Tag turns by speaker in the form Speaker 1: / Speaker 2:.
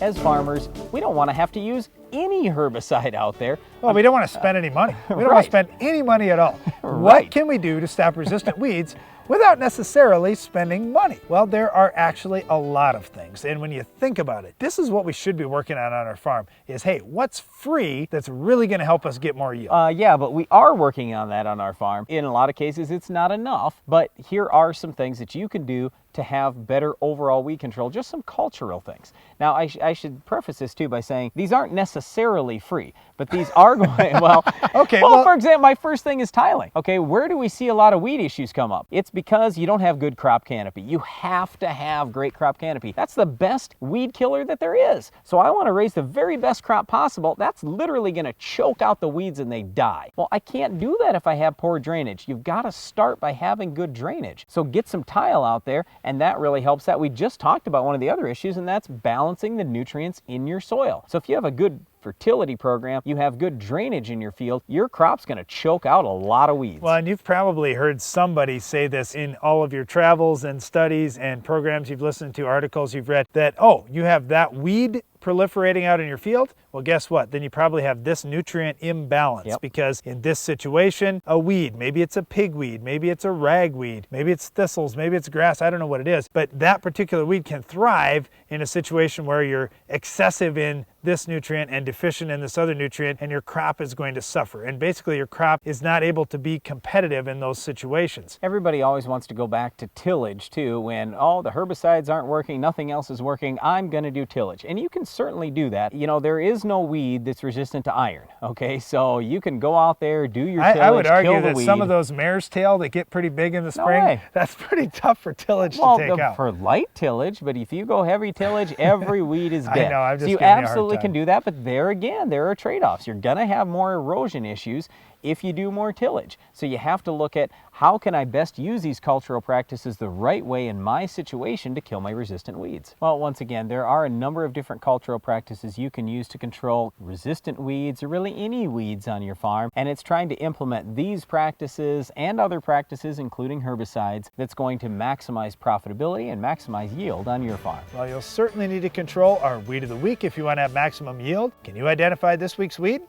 Speaker 1: as farmers, we don't want to have to use any herbicide out there.
Speaker 2: Well, we don't want to spend any money. We don't want to spend any money at all. What can we do to stop resistant weeds without necessarily spending money? Well, there are actually a lot of things. And when you think about it, this is what we should be working on our farm is, hey, what's free that's really going to help us get more yield?
Speaker 1: Yeah, but we are working on that on our farm. In a lot of cases, it's not enough, but here are some things that you can do to have better overall weed control, just some cultural things. Now, I should preface this too by saying these aren't necessarily free, but these are going, well,
Speaker 2: okay,
Speaker 1: well, for example, my first thing is tiling. Okay, where do we see a lot of weed issues come up? It's because you don't have good crop canopy. You have to have great crop canopy. That's the best weed killer that there is. So I want to raise the very best crop possible. That's literally going to choke out the weeds and they die. Well, I can't do that if I have poor drainage. You've got to start by having good drainage. So get some tile out there, and that really helps that. We just talked about one of the other issues, and that's balancing the nutrients in your soil. So if you have a good fertility program, you have good drainage in your field, your crop's going to choke out a lot of weeds.
Speaker 2: Well, and you've probably heard somebody say this in all of your travels and studies and programs you've listened to, articles you've read, that, oh, you have that weed proliferating out in your field. Well, guess what? Then you probably have this nutrient imbalance because in this situation, a weed, maybe it's a pigweed, maybe it's a ragweed, maybe it's thistles, maybe it's grass, I don't know what it is, but that particular weed can thrive in a situation where you're excessive in this nutrient and deficient in this other nutrient, and your crop is going to suffer. And basically your crop is not able to be competitive in those situations.
Speaker 1: Everybody always wants to go back to tillage too when, oh, the herbicides aren't working, nothing else is working, I'm going to do tillage. And you can certainly do that. You know, there is no weed that's resistant to iron, okay? So you can go out there, do your tillage,
Speaker 2: I would argue
Speaker 1: kill the
Speaker 2: that
Speaker 1: weed.
Speaker 2: some of those mare's tail that get pretty big in the spring, that's pretty tough for tillage to take out.
Speaker 1: For light tillage, but if you go heavy tillage, every weed is dead.
Speaker 2: I know, I'm just
Speaker 1: so you
Speaker 2: giving you a hard
Speaker 1: absolutely
Speaker 2: time.
Speaker 1: can do that, but there again, there are trade-offs. You're going to have more erosion issues if you do more tillage. So you have to look at how can I best use these cultural practices the right way in my situation to kill my resistant weeds. Well, once again, there are a number of different cultural practices you can use to control resistant weeds or really any weeds on your farm, and it's trying to implement these practices and other practices, including herbicides, that's going to maximize profitability and maximize yield on your farm.
Speaker 2: Well, you'll certainly need to control our weed of the week if you want to have maximum yield. Can you identify this week's weed?